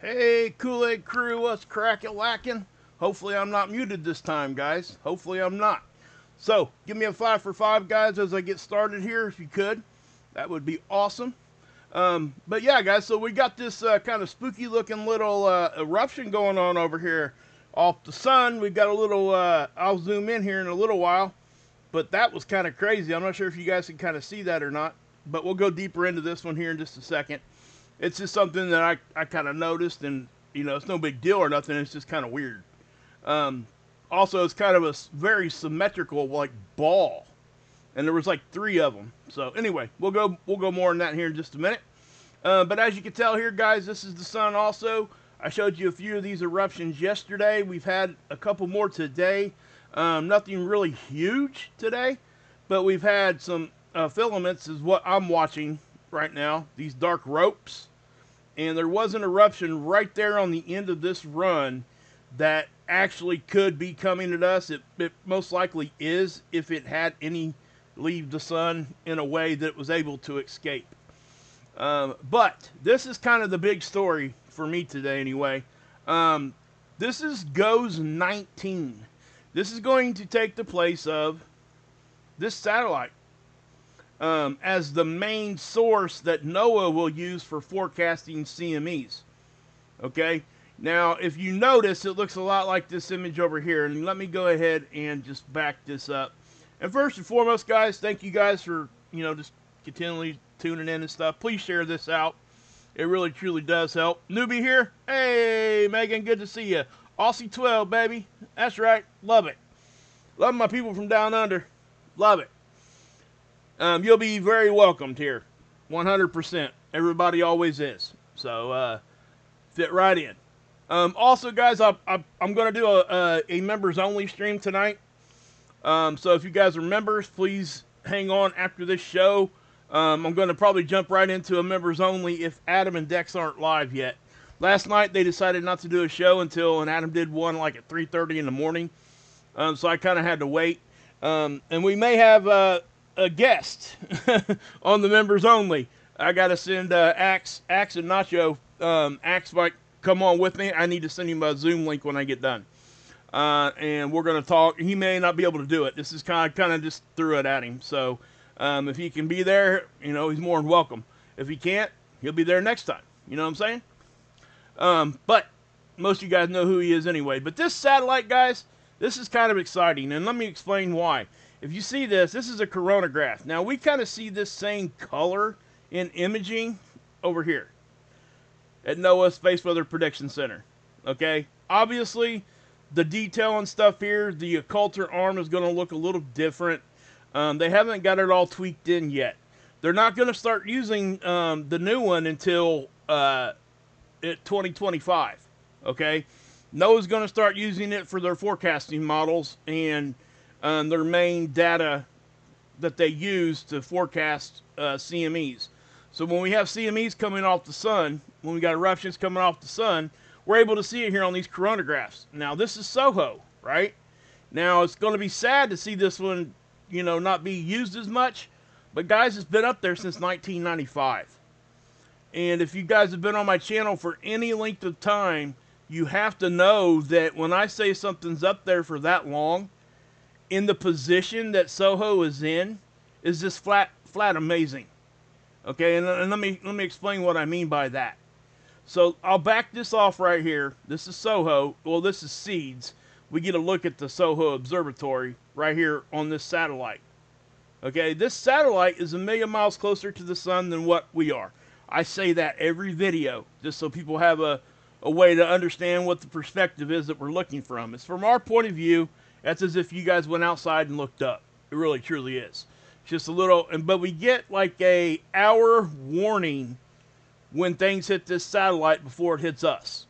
Hey, Kool-Aid Krew, what's crackin' lackin'? Hopefully I'm not muted this time, guys. Hopefully I'm not. So, give me a 5 for 5, guys, as I get started here, if you could. That would be awesome. But yeah, guys, so we got this kind of spooky looking little eruption going on over here off the sun. We've got a little, I'll zoom in here in a little while, but that was kind of crazy. I'm not sure if you guys can kind of see that or not, but we'll go deeper into this one here in just a second. It's just something that I kind of noticed, and it's no big deal or nothing. It's just kind of weird. Um, Also, it's kind of a very symmetrical like ball, and there was like three of them. So anyway, we'll go more on that here in just a minute. But as you can tell here, guys, this is the sun. Also, I showed you a few of these eruptions yesterday. We've had a couple more today. Nothing really huge today, but we've had some filaments, is what I'm watching right now. These dark ropes, and there was an eruption right there on the end of this run that actually could be coming at us. It most likely is, if it had any leave the sun in a way that it was able to escape. But this is kind of the big story for me today anyway. This is GOES 19. This is going to take the place of this satellite as the main source that NOAA will use for forecasting CMEs. Okay? Now, if you notice, it looks a lot like this image over here. And let me go ahead and just back this up. And first and foremost, guys, thank you guys for, just continually tuning in and stuff. Please share this out. It really, truly does help. Newbie here. Hey, Megan, good to see you. Aussie 12, baby. That's right. Love it. Love my people from down under. Love it. You'll be very welcomed here. 100%. Everybody always is. So, fit right in. Also, guys, I'm going to do a members-only stream tonight. So if you guys are members, please hang on after this show. I'm going to probably jump right into a members-only if Adam and Dex aren't live yet. Last night, they decided not to do a show and Adam did one like at 3:30 in the morning. So I kind of had to wait. And we may have a guest on the members-only. I got to send Axe and Nacho. Axe might come on with me. I need to send him a Zoom link when I get done. And we're going to talk. He may not be able to do it. This is kind of just threw it at him. So if he can be there, he's more than welcome. If he can't, he'll be there next time. You know what I'm saying? But most of you guys know who he is anyway. But this satellite, guys, this is kind of exciting. And let me explain why. If you see this is a coronagraph. Now, we kind of see this same color in imaging over here at NOAA Space Weather Prediction Center. Okay? Obviously, the detail and stuff here, the occulter arm is going to look a little different. They haven't got it all tweaked in yet. They're not going to start using the new one until 2025. Okay? NOAA's going to start using it for their forecasting models and their main data that they use to forecast CMEs. So when we have CMEs coming off the sun, when we got eruptions coming off the sun, we're able to see it here on these coronagraphs. Now, this is SOHO, right? Now, it's going to be sad to see this one, not be used as much. But, guys, it's been up there since 1995. And if you guys have been on my channel for any length of time, you have to know that when I say something's up there for that long, in the position that SOHO is in, is just flat amazing. Okay, and let me explain what I mean by that. So I'll back this off right here. This is SOHO. Well, this is SEEDS. We get a look at the SOHO Observatory right here on this satellite. Okay, this satellite is 1,000,000 miles closer to the sun than what we are. I say that every video, just so people have a way to understand what the perspective is that we're looking from. It's from our point of view. That's as if you guys went outside and looked up. It really, truly is. It's just a little, but we get like a hour warning when things hit this satellite before it hits us.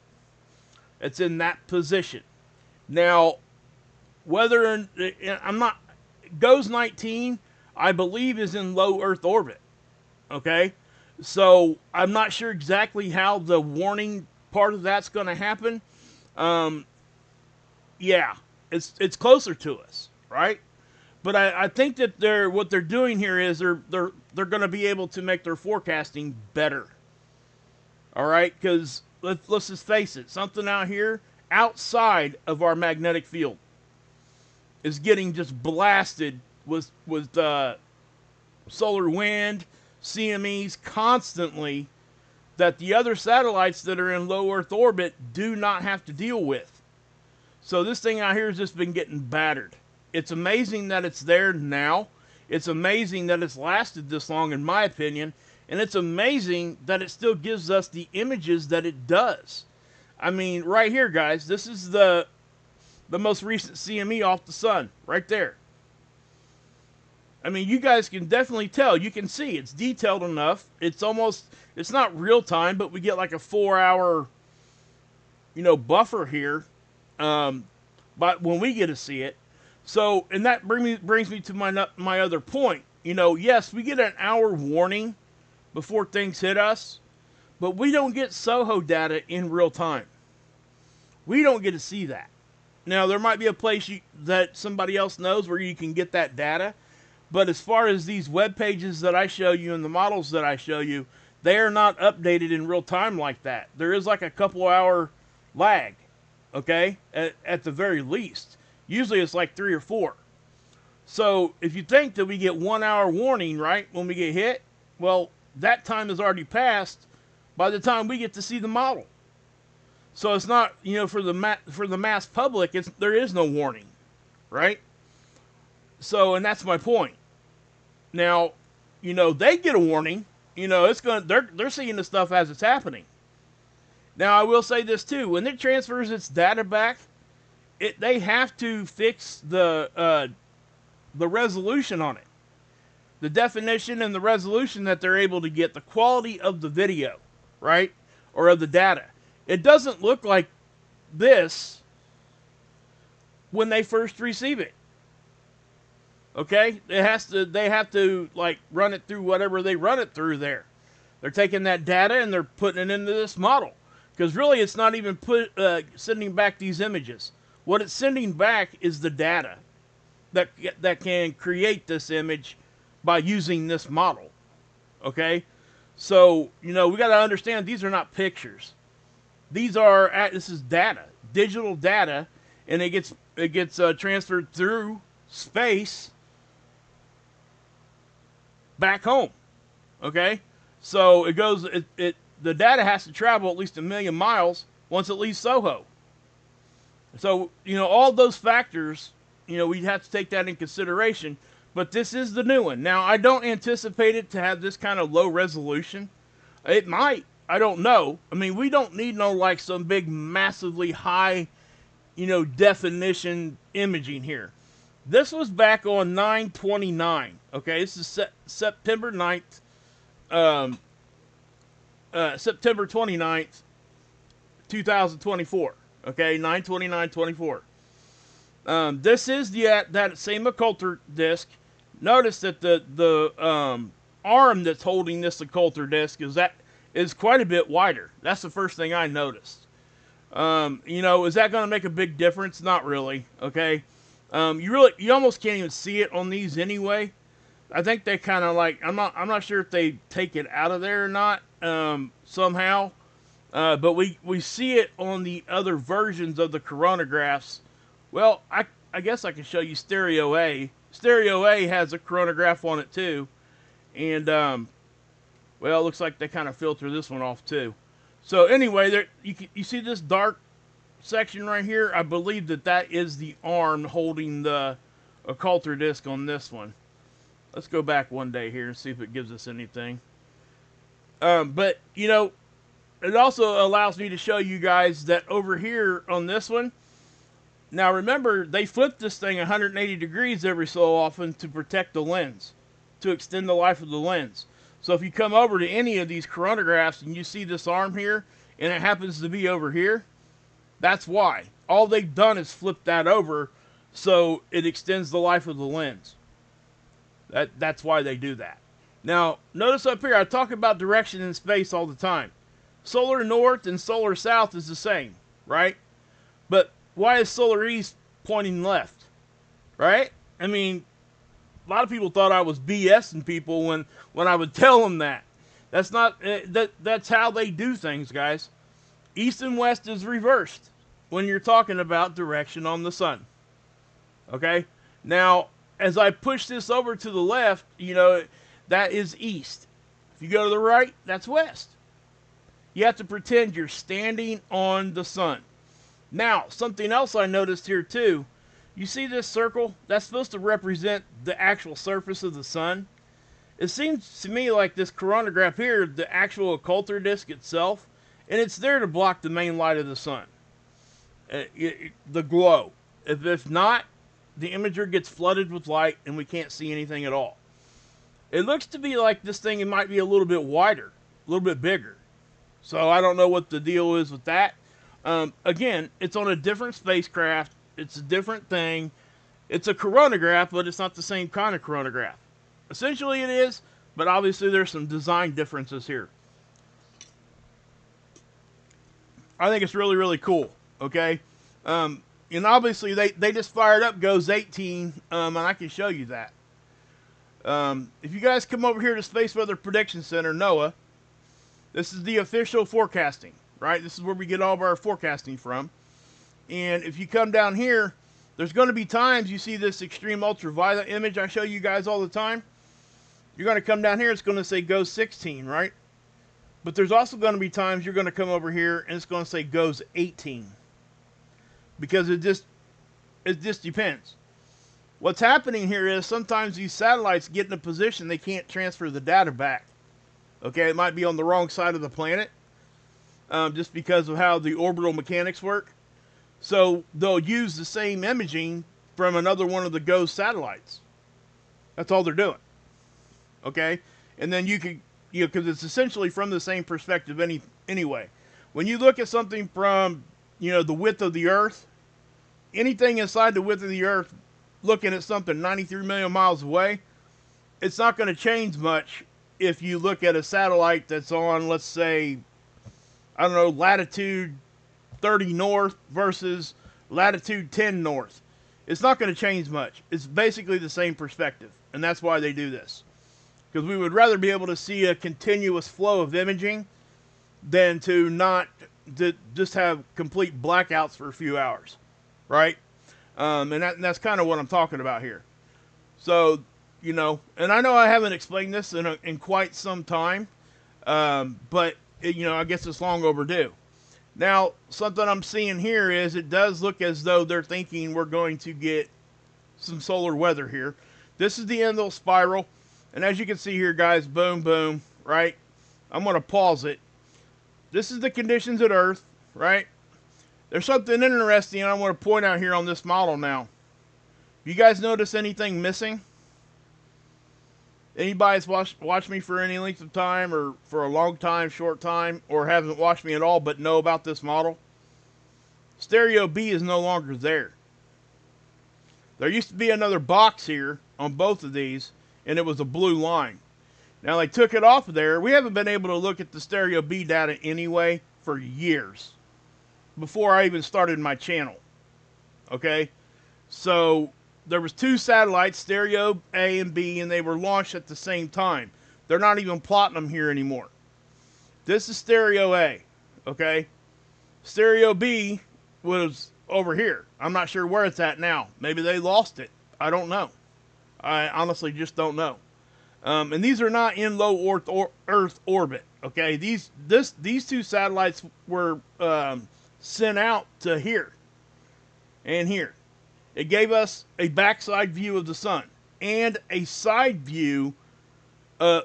It's in that position. Now, GOES 19, I believe, is in low Earth orbit. Okay? So, I'm not sure exactly how the warning part of that's going to happen. Yeah, it's closer to us, right? But I think that what they're doing here is they're going to be able to make their forecasting better. All right, because let's just face it, something out here outside of our magnetic field is getting just blasted with solar wind, CMEs constantly that the other satellites that are in low Earth orbit do not have to deal with. So this thing out here has just been getting battered. It's amazing that it's there now. It's amazing that it's lasted this long, in my opinion. And it's amazing that it still gives us the images that it does. I mean, right here, guys, this is the most recent CME off the sun, right there. I mean, you guys can definitely tell. You can see it's detailed enough. It's not real time, but we get like a 4-hour, buffer here. But when we get to see it. So, and that brings me to my other point. Yes, we get an hour warning before things hit us, but we don't get SOHO data in real time. We don't get to see that. Now, there might be a place that somebody else knows where you can get that data, but as far as these web pages that I show you and the models that I show you, they are not updated in real time like that. There is like a couple hour lag, okay, at the very least. Usually it's like 3 or 4. So if you think that we get 1 hour warning, right, when we get hit, well, that time has already passed by the time we get to see the model. So it's not, for the mass public, there is no warning, right? So, and that's my point. Now, they get a warning. They're seeing the stuff as it's happening. Now, I will say this too: when it transfers its data back, they have to fix the resolution on it, the definition and the resolution that they're able to get, the quality of the video, right, or of the data. It doesn't look like this when they first receive it. Okay? They have to like run it through whatever they run it through there. They're taking that data and they're putting it into this model. Because really it's not even sending back these images. What it's sending back is the data that can create this image by using this model. Okay? So, we got to understand these are not pictures. This is data, digital data, and it gets transferred through space back home. Okay? So it goes the data has to travel at least 1 million miles once it leaves SOHO. So, all those factors, we'd have to take that in consideration. But this is the new one. Now, I don't anticipate it to have this kind of low resolution. It might. I don't know. I mean, we don't need some big, massively high, definition imaging here. This was back on 9/29. Okay, this is September 9th. September 29th, 2024. Okay, 9/29/24. This is that same occulter disc. Notice that the arm that's holding this occulter disc is quite a bit wider. That's the first thing I noticed. Is that going to make a big difference? Not really. Okay. You almost can't even see it on these anyway. I think they kind of I'm not sure if they take it out of there or not, somehow. But we see it on the other versions of the coronagraphs. Well, I guess I can show you Stereo A. Stereo A has a coronagraph on it too. And, well, it looks like they kind of filter this one off too. So anyway, you see this dark section right here? I believe that is the arm holding the occulter disc on this one. Let's go back one day here and see if it gives us anything. But, it also allows me to show you guys that over here on this one, now remember, they flip this thing 180 degrees every so often to protect the lens, to extend the life of the lens. So if you come over to any of these coronagraphs and you see this arm here, and it happens to be over here, that's why. All they've done is flip that over so it extends the life of the lens. That's why they do that. Now, notice up here, I talk about direction in space all the time. Solar north and solar south is the same, right? But why is solar east pointing left, right? I mean, a lot of people thought I was BSing people when I would tell them that. That's not that's how they do things, guys. East and west is reversed when you're talking about direction on the sun. Okay? Now, as I push this over to the left, you know, that is east. If you go to the right, that's west. You have to pretend you're standing on the sun. Now, something else I noticed here too. You see this circle? That's supposed to represent the actual surface of the sun. It seems to me like this coronagraph here, the actual occulter disk itself, and it's there to block the main light of the sun. The glow. If not, the imager gets flooded with light and we can't see anything at all. It looks to be like this thing, it might be a little bit wider, a little bit bigger. So I don't know what the deal is with that. Again, it's on a different spacecraft. It's a different thing. It's a coronagraph, but it's not the same kind of coronagraph. Essentially it is, but obviously there's some design differences here. I think it's really, really cool, okay? And obviously they just fired up GOES 18, and I can show you that. If you guys come over here to Space Weather Prediction Center, NOAA, this is the official forecasting, right? This is where we get all of our forecasting from. And if you come down here, there's going to be times you see this extreme ultraviolet image I show you guys all the time. You're going to come down here, it's going to say GOES 16, right? But there's also going to be times you're going to come over here and it's going to say GOES 18. Because it just depends. What's happening here is sometimes these satellites get in a position they can't transfer the data back. Okay, it might be on the wrong side of the planet. Just because of how the orbital mechanics work. So they'll use the same imaging from another one of the GOES satellites. That's all they're doing. Okay? And then you can, you know, because it's essentially from the same perspective anyway. When you look at something from, you know, the width of the Earth, anything inside the width of the Earth, looking at something 93 million miles away, it's not going to change much if you look at a satellite that's on, let's say, I don't know, latitude 30 north versus latitude 10 north. It's not going to change much. It's basically the same perspective, and that's why they do this. Because we would rather be able to see a continuous flow of imaging than to not just have complete blackouts for a few hours, right? And that's kind of what I'm talking about here. So, you know, and I know I haven't explained this in quite some time, but, you know, I guess it's long overdue. Now, something I'm seeing here is it does look as though they're thinking we're going to get some solar weather here. This is the Endl spiral. And as you can see here, guys, boom, boom, right? I'm going to pause it. This is the conditions at Earth, right? There's something interesting I want to point out here on this model now. You guys notice anything missing? Anybody's watched me for any length of time, or for a long time, short time, or haven't watched me at all but know about this model? Stereo B is no longer there. There used to be another box here on both of these, and it was a blue line. Now they took it off of there. We haven't been able to look at the Stereo B data anyway for years. Before I even started my channel. Okay? So there was two satellites, Stereo A and B, and they were launched at the same time. They're not even plotting them here anymore. This is Stereo A. Okay? Stereo B was over here. I'm not sure where it's at now. Maybe they lost it. I don't know. I honestly just don't know. And these are not in low Earth orbit. Okay? These two satellites were sent out to here and here. It gave us a backside view of the sun and a side view,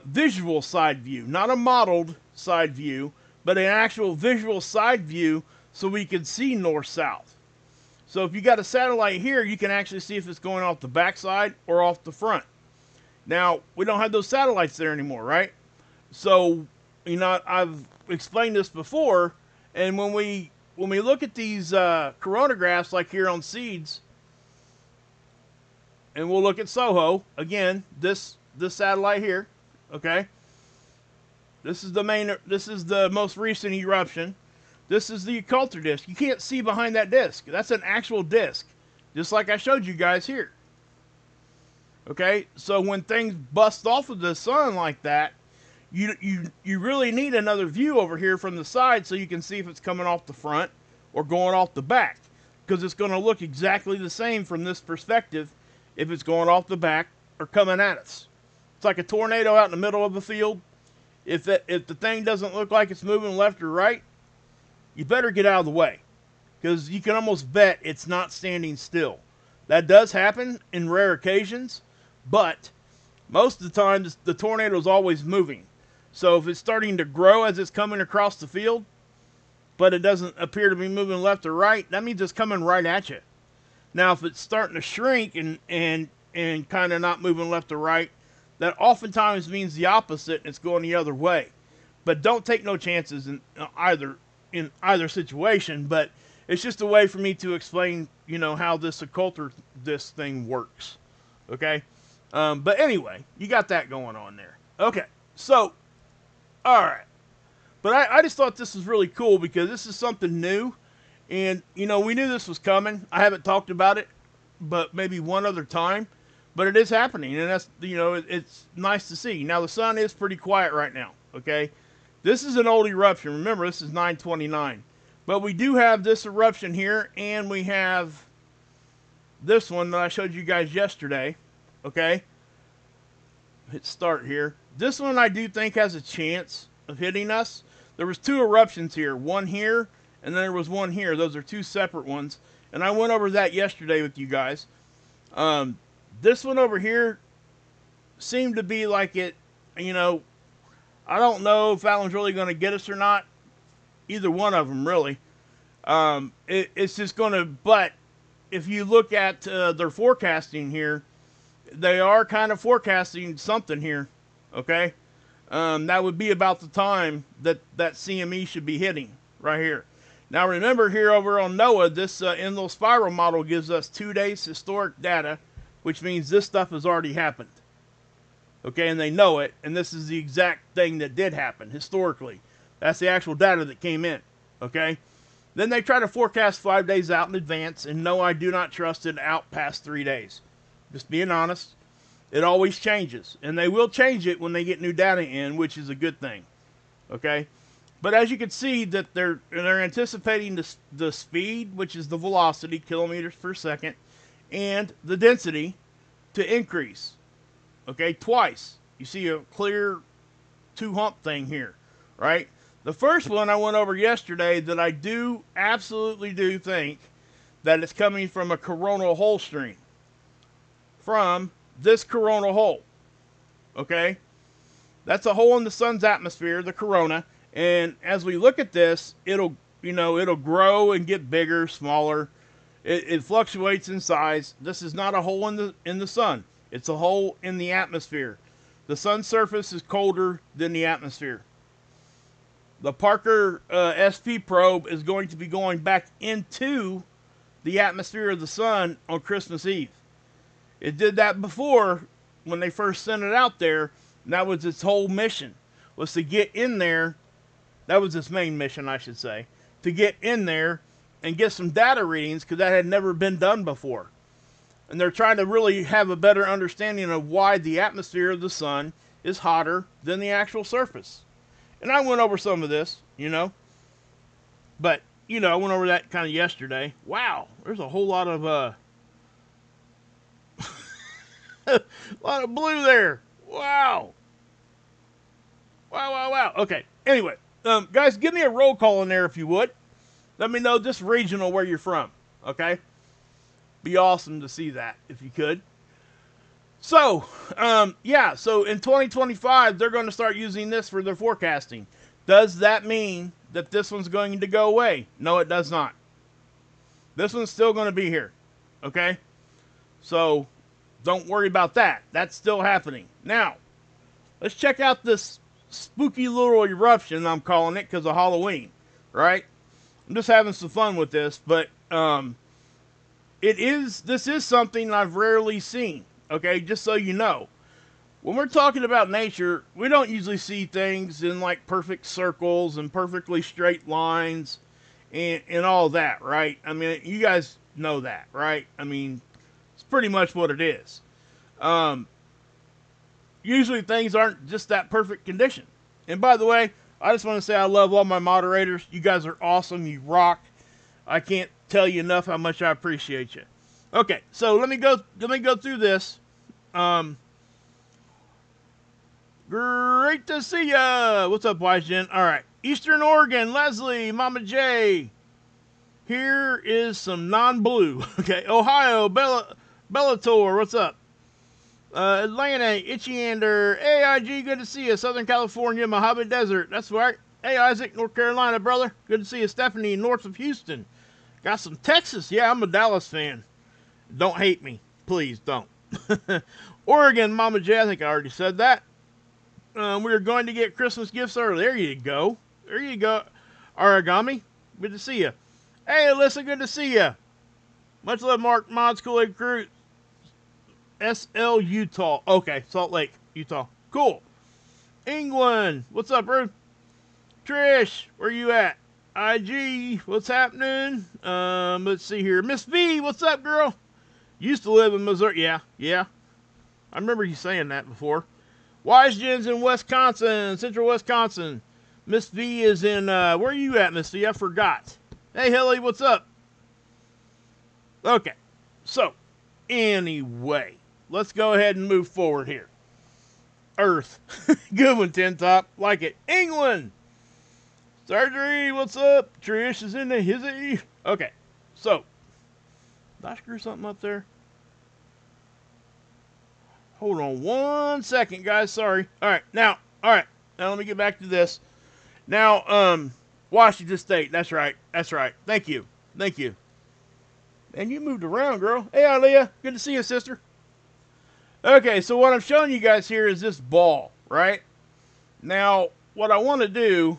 visual side view, not a modeled side view, but an actual visual side view so we could see north-south. So if you got a satellite here, you can actually see if it's going off the backside or off the front. Now, we don't have those satellites there anymore, right? So, you know, I've explained this before, and when we look at these coronagraphs like here on SEEDS, and we'll look at SOHO, again, this satellite here, okay? This is the most recent eruption. This is the occulter disk. You can't see behind that disk. That's an actual disk, just like I showed you guys here. Okay, so when things bust off of the sun like that, You really need another view over here from the side so you can see if it's coming off the front or going off the back, because it's going to look exactly the same from this perspective if it's going off the back or coming at us. It's like a tornado out in the middle of the field. If the thing doesn't look like it's moving left or right, you better get out of the way, because you can almost bet it's not standing still. That does happen in rare occasions, but most of the time the tornado is always moving. So if it's starting to grow as it's coming across the field, but it doesn't appear to be moving left or right, that means it's coming right at you. Now, if it's starting to shrink and kind of not moving left or right, that oftentimes means the opposite, and it's going the other way. But don't take no chances in either situation. But it's just a way for me to explain, how this occulter this thing works. Okay. But anyway, you got that going on there. Okay. So, all right. But I just thought this was really cool because this is something new. And, we knew this was coming. I haven't talked about it, but maybe one other time. But it is happening, and that's, it's nice to see. Now, the sun is pretty quiet right now, okay? This is an old eruption. Remember, this is 929. But we do have this eruption here, and we have this one that I showed you guys yesterday, okay? Hit start here. This one I do think has a chance of hitting us. There was two eruptions here, one here, and then there was one here. Those are two separate ones, and I went over that yesterday with you guys. This one over here seemed to be like it, I don't know if that one's really going to get us or not. Either one of them, really. It's just going to, but if you look at their forecasting here, they are kind of forecasting something here, okay? That would be about the time that CME should be hitting, right here. Now remember, here over on NOAA, this Endl spiral model gives us 2 days historic data, which means this stuff has already happened. Okay, and they know it, and this is the exact thing that did happen historically. That's the actual data that came in. Okay? Then they try to forecast 5 days out in advance, and no, I do not trust it out past 3 days. Just being honest. It always changes, and they will change it when they get new data in, which is a good thing. Okay? But as you can see, that they're anticipating the speed, which is the velocity, kilometers per second, and the density to increase. Okay, twice. You see a clear two hump thing here, right? The first one I went over yesterday that I absolutely do think that it's coming from a coronal hole stream. From this coronal hole. Okay? That's a hole in the sun's atmosphere, the corona. And as we look at this, it'll grow and get bigger, smaller. It fluctuates in size. This is not a hole in the sun. It's a hole in the atmosphere. The sun's surface is colder than the atmosphere. The Parker SP probe is going to be going back into the atmosphere of the sun on Christmas Eve. It did that before when they first sent it out there. And that was its whole mission, was to get in there. That was its main mission, I should say, to get in there and get some data readings, because that had never been done before. And they're trying to really have a better understanding of why the atmosphere of the sun is hotter than the actual surface. And I went over some of this, But, I went over that kind of yesterday. Wow, there's a whole lot of, a lot of blue there. Wow. Wow. Okay, anyway, guys, give me a roll call in there if you would. Let me know just regional where you're from, okay? Be awesome to see that if you could. So, so in 2025, they're going to start using this for their forecasting. Does that mean that this one's going to go away? No, it does not. This one's still going to be here, okay? So, don't worry about that. That's still happening. Now, let's check out this spooky little eruption, I'm calling it, because of Halloween, right? I'm just having some fun with this, but this is something I've rarely seen, okay, just so you know. When we're talking about nature, we don't usually see things in like perfect circles and perfectly straight lines and all that, right? I mean, you guys know that, right? I mean, it's pretty much what it is. Usually things aren't just that perfect condition, And by the way, I just want to say I love all my moderators. You guys are awesome. You rock. I can't tell you enough how much I appreciate you. Okay, so let me go through this. Great to see ya. What's up, Wise Jen? All right, Eastern Oregon, Leslie, Mama J. Here is some non-blue. Okay, Ohio, Bellator. What's up? Atlanta, Itchyander, AIG, good to see you. Southern California, Mojave Desert, that's right. Hey, Isaac, North Carolina, brother. Good to see you. Stephanie, north of Houston. Got some Texas. Yeah, I'm a Dallas fan. Don't hate me. Please don't. Oregon, Mama J, I think I already said that. We're going to get Christmas gifts early. There you go. There you go. Origami, good to see you. Hey, Alyssa, good to see you. Much love, Mark Mods, Kool-aid Krew. SL Utah. Okay, Salt Lake, Utah. Cool. England. What's up, bro? Trish, where you at? IG, what's happening? Let's see here. Miss V, what's up, girl? Used to live in Missouri. Yeah. I remember you saying that before. Wise Jen's in Wisconsin, central Wisconsin. Miss V is in, where are you at, Miss V? I forgot. Hey, Hilly, what's up? Okay, so, anyway. Let's go ahead and move forward here. Earth. Good one, Tin Top. Like it. England. Surgery, what's up? Trish is in the hizzy. Okay, so. Did I screw something up there? Hold on 1 second, guys. Sorry. Alright, now let me get back to this. Now, Washington State. That's right. Thank you. And you moved around, girl. Hey, Aaliyah. Good to see you, sister. Okay, so what I'm showing you guys here is this ball, right? Now, what I want to do,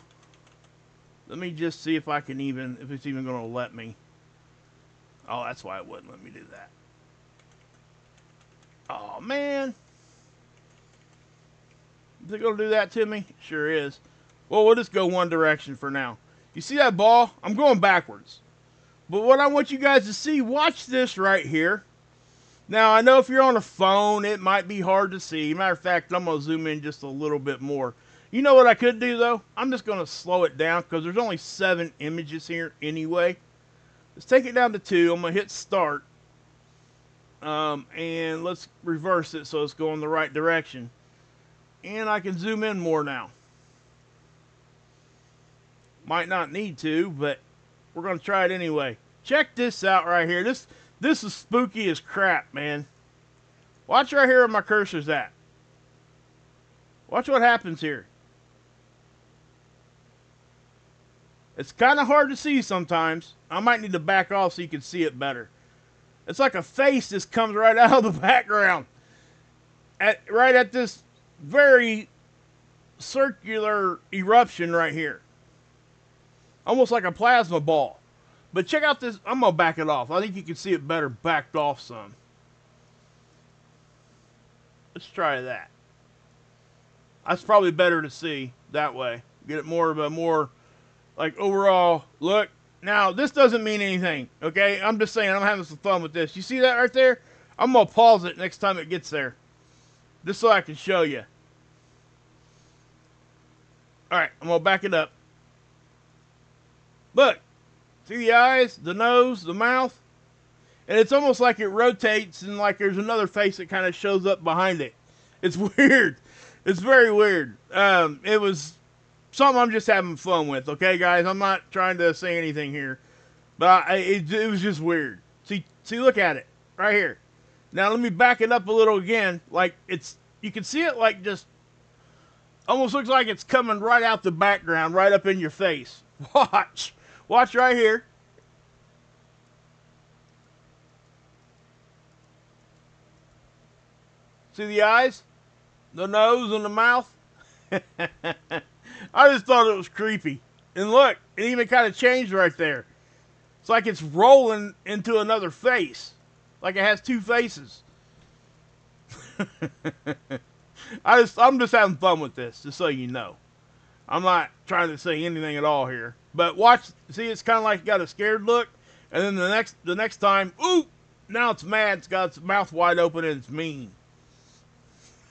let me just see if it's even going to let me. Oh, that's why it wouldn't let me do that. Oh, man. Is it going to do that to me? Sure is. Well, we'll just go one direction for now. You see that ball? I'm going backwards. But what I want you guys to see, watch this right here. Now, I know if you're on a phone, it might be hard to see. Matter of fact, I'm going to zoom in just a little bit more. You know what I could do, though? I'm just going to slow it down because there's only 7 images here anyway. Let's take it down to 2. I'm going to hit start. And let's reverse it so it's going the right direction. And I can zoom in more now. Might not need to, but we're going to try it anyway. Check this out right here. This is spooky as crap, man. Watch right here where my cursor's at. Watch what happens here. It's kind of hard to see sometimes. I might need to back off so you can see it better. It's like a face just comes right out of the background. Right at this very circular eruption right here. Almost like a plasma ball. But check out this. I'm going to back it off. I think you can see it better backed off some. Let's try that. That's probably better to see that way. Get it more of a like overall look. Now, this doesn't mean anything, okay? I'm just saying I'm having some fun with this. You see that right there? I'm going to pause it next time it gets there. Just so I can show you. Alright, I'm going to back it up. Look. See the eyes, the nose, the mouth? And it's almost like it rotates and like there's another face that kind of shows up behind it. It's weird. It's very weird. It was something I'm just having fun with, okay, guys? I'm not trying to say anything here. But it was just weird. See, look at it. Right here. Now, let me back it up a little again. Like, you can see it like just almost looks like it's coming right out the background, right up in your face. Watch. Watch right here. See the eyes? The nose and the mouth? I just thought it was creepy. And look, it even kind of changed right there. It's like it's rolling into another face. Like it has 2 faces. I'm just having fun with this, just so you know. I'm not trying to say anything at all here. But watch, see, it's kind of like got a scared look. And then the next time, ooh, now it's mad. It's got its mouth wide open and it's mean.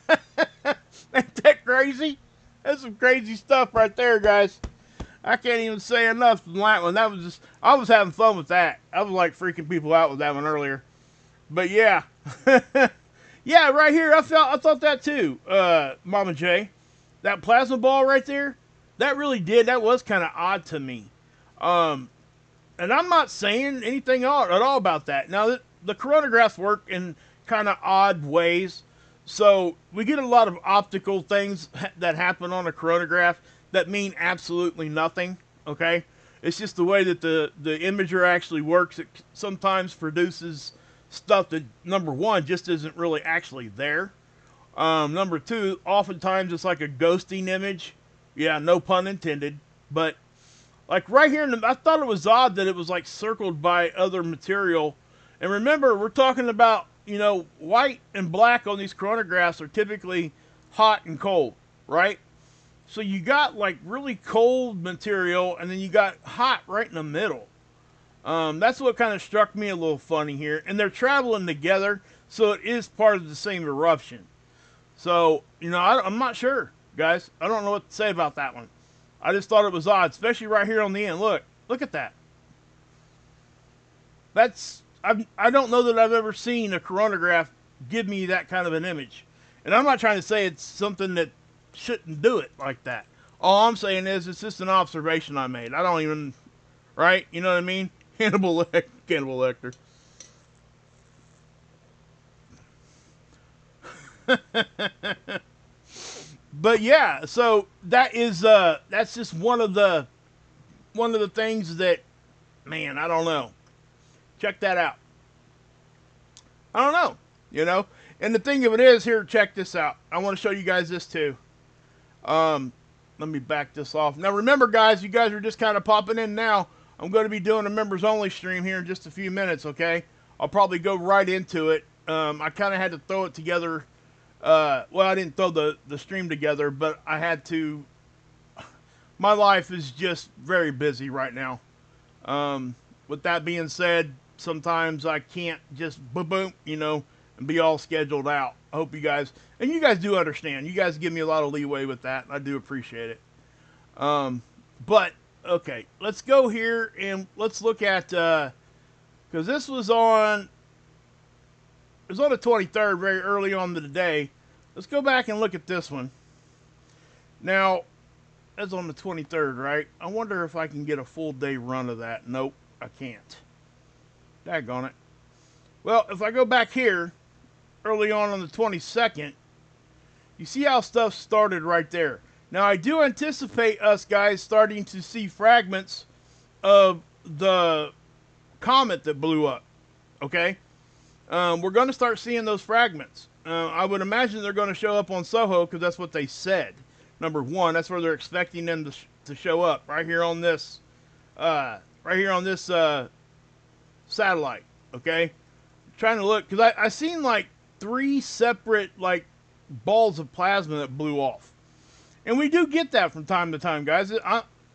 Ain't that crazy? That's some crazy stuff right there, guys. I can't even say enough on that one. That was just, I was having fun with that. I was like freaking people out with that one earlier. But yeah. Yeah, right here, I thought that too, Mama J. That plasma ball right there, that really did, that was kind of odd to me. And I'm not saying anything at all about that. Now, the coronagraphs work in kind of odd ways. So we get a lot of optical things that happen on a coronagraph that mean absolutely nothing, okay? It's just the way that the imager actually works. It sometimes produces stuff that, number one, just isn't really actually there. Number two, oftentimes it's like a ghosting image. Yeah, no pun intended. But like right here, I thought it was odd that it was like circled by other material. And remember, we're talking about, you know, white and black on these coronagraphs are typically hot and cold, right? So you got like really cold material, and then you got hot right in the middle. That's what kind of struck me a little funny here. And they're traveling together, so it is part of the same eruption. So, you know, I'm not sure, guys. I don't know what to say about that one. I just thought it was odd, especially right here on the end. Look at that. I don't know that I've ever seen a coronagraph give me that kind of an image. And I'm not trying to say it's something that shouldn't do it like that. All I'm saying is it's just an observation I made. I don't even, right? You know what I mean? Hannibal Lecter. But yeah, so that's just one of the things that, man, I don't know. Check that out. I don't know, you know. And the thing of it is, here, check this out. I want to show you guys this too. Let me back this off. Now remember, guys, you guys are just kind of popping in now. I'm going to be doing a members only stream here in just a few minutes, okay? I'll probably go right into it. I kind of had to throw it together. Well, I didn't throw the stream together, but I had to. My life is just very busy right now. With that being said, sometimes I can't just boom, you know, and be all scheduled out. I hope you guys do understand. You guys give me a lot of leeway with that. I do appreciate it. But okay, let's go here and let's look at, because this was on, it was on the 23rd, very early on the day. Let's go back and look at this one. Now, that's on the 23rd, right? I wonder if I can get a full day run of that. Nope, I can't. Daggone it. Well, if I go back here, early on the 22nd, you see how stuff started right there. Now, I do anticipate us guys starting to see fragments of the comet that blew up, okay? We're going to start seeing those fragments. I would imagine they're going to show up on Soho because that's what they said. Number one, that's where they're expecting them to show up, right here on this satellite, okay? Trying to look, because I seen like 3 separate like balls of plasma that blew off. And we do get that from time to time, guys.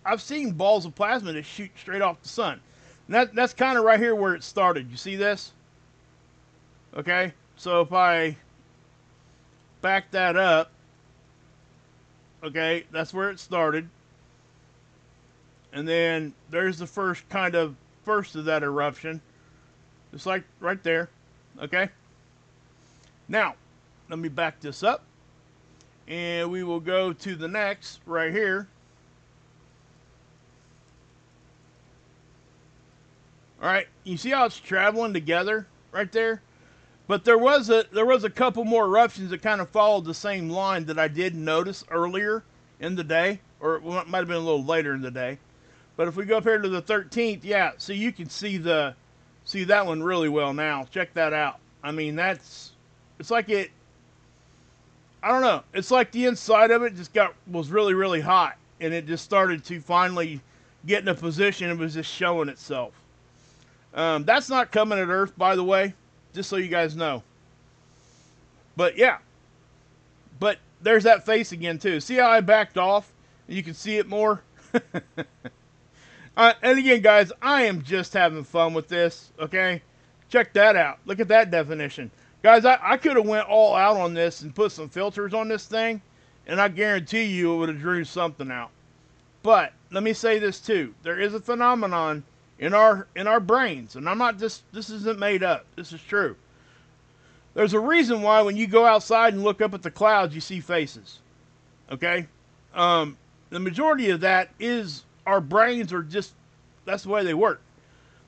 I've seen balls of plasma that shoot straight off the sun. And that's kind of right here where it started. You see this? Okay, so if I back that up, okay, that's where it started. And then there's the first of that eruption. Just like right there. Okay? Now, let me back this up. And we will go to the next right here. Alright, you see how it's traveling together right there? But there was a couple more eruptions that kind of followed the same line that I did notice earlier in the day. Or it might have been a little later in the day. But if we go up here to the 13th, yeah, so you can see that one really well now. Check that out. I mean, it's like it, I don't know. It's like the inside of it was really, really hot. And it just started to finally get in a position. It was just showing itself. That's not coming at Earth, by the way. Just so you guys know. But yeah. But there's that face again, too. See how I backed off? You can see it more. And again, guys, I am just having fun with this, okay? Check that out. Look at that definition. Guys, I could have went all out on this and put some filters on this thing, and I guarantee you it would have drew something out. But let me say this too: there is a phenomenon in our brains, and I'm not just this isn't made up. This is true. There's a reason why when you go outside and look up at the clouds, you see faces. Okay, the majority of that is our brains are just that's the way they work.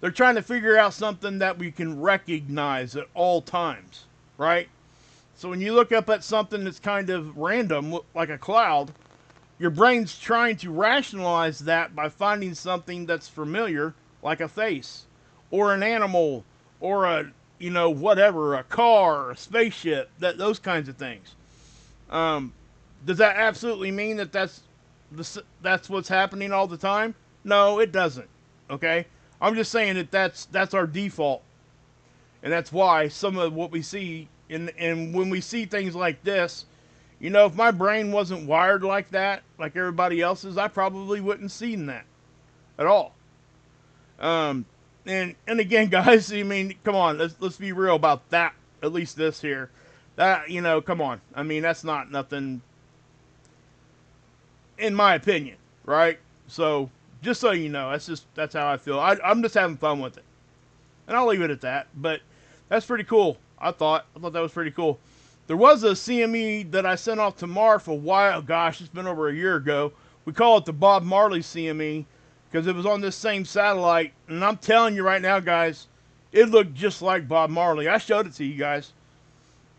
They're trying to figure out something that we can recognize at all times, right? So when you look up at something that's kind of random, like a cloud, your brain's trying to rationalize that by finding something that's familiar, like a face, or an animal, or a, whatever, a car, a spaceship, those kinds of things. Does that absolutely mean that that's what's happening all the time? No, it doesn't. Okay? I'm just saying that that's our default. And that's why some of what we see, and when we see things like this, if my brain wasn't wired like that, like everybody else's, I probably wouldn't have seen that at all. And again, guys, I mean, come on, let's be real about that. At least this here, that come on. I mean, that's not nothing, in my opinion, right? So just so you know, that's how I feel. I'm just having fun with it, and I'll leave it at that. But that's pretty cool. I thought that was pretty cool. There was a CME that I sent off to Marv a while. Gosh, it's been over a year ago. We call it the Bob Marley CME because it was on this same satellite. And I'm telling you right now, guys, it looked just like Bob Marley. I showed it to you guys.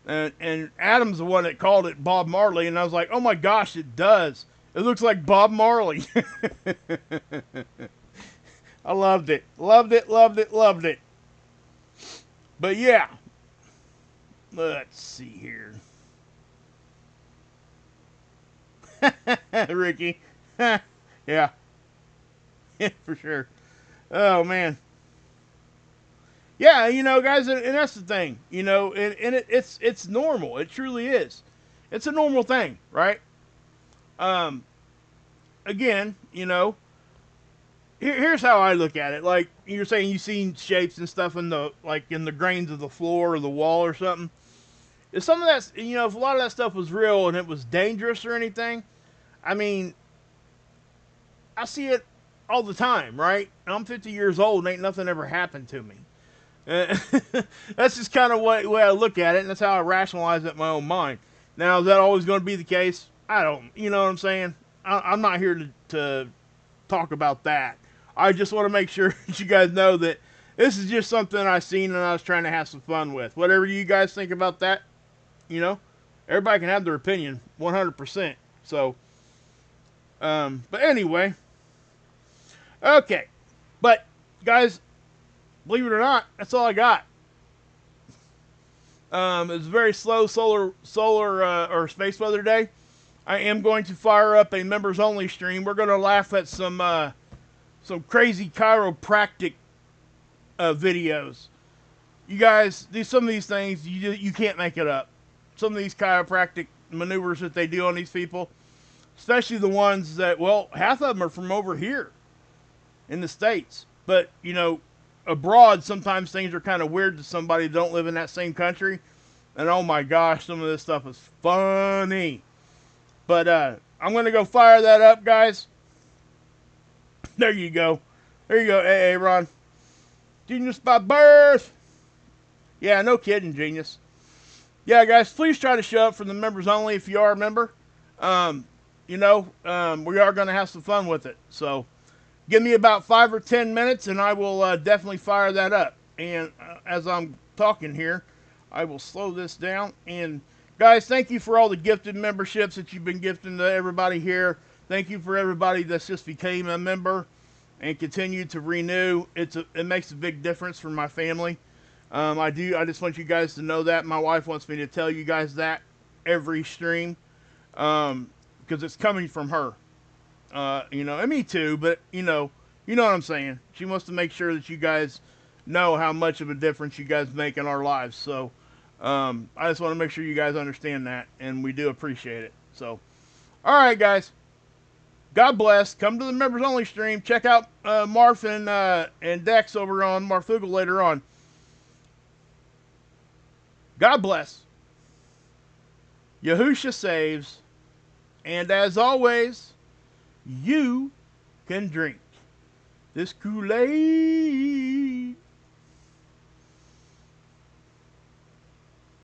And Adam's the one that called it Bob Marley. And I was like, oh my gosh, it does. It looks like Bob Marley. I loved it. Loved it, loved it, loved it. But yeah. Let's see here. Ricky. Yeah. Yeah, for sure. Oh, man. Yeah, guys, and that's the thing. And it's normal. It truly is. It's a normal thing, right? Again, here's how I look at it. Like you're saying, you've seen shapes and stuff in the grains of the floor or the wall or something. If some of that, if a lot of that stuff was real and it was dangerous or anything, I mean, I see it all the time, right? I'm 50 years old and ain't nothing ever happened to me. That's just kind of the way I look at it, and that's how I rationalize it in my own mind. Now, is that always going to be the case? I don't, you know what I'm saying? I'm not here to talk about that. I just want to make sure that you guys know that this is just something I seen and I was trying to have some fun with. Whatever you guys think about that, everybody can have their opinion, 100%. So, but anyway, okay. But guys, believe it or not, that's all I got. It's a very slow solar or space weather day. I am going to fire up a members only stream. We're going to laugh at some crazy chiropractic videos. You guys, some of these things you can't make it up. Some of these chiropractic maneuvers that they do on these people, especially the ones that, well, half of them are from over here in the States. But, abroad, sometimes things are kind of weird to somebody that don't live in that same country. And oh my gosh, some of this stuff is funny. But I'm going to go fire that up, guys. There you go. There you go, AA Ron. Genius by birth. Yeah, no kidding, genius. Yeah, guys, please try to show up for the members only if you are a member. We are going to have some fun with it. So give me about 5 or 10 minutes and I will definitely fire that up. And as I'm talking here, I will slow this down. And guys, thank you for all the gifted memberships that you've been gifting to everybody here. Thank you for everybody that's just became a member and continue to renew. It makes a big difference for my family. I just want you guys to know that. My wife wants me to tell you guys that every stream because it's coming from her. And me too, but you know what I'm saying. She wants to make sure that you guys know how much of a difference you guys make in our lives. So I just want to make sure you guys understand that, and we do appreciate it. So, all right, guys. God bless. Come to the members only stream. Check out Marf and Dex over on Marfugal later on. God bless. Yahusha saves. And as always, you can drink this Kool-Aid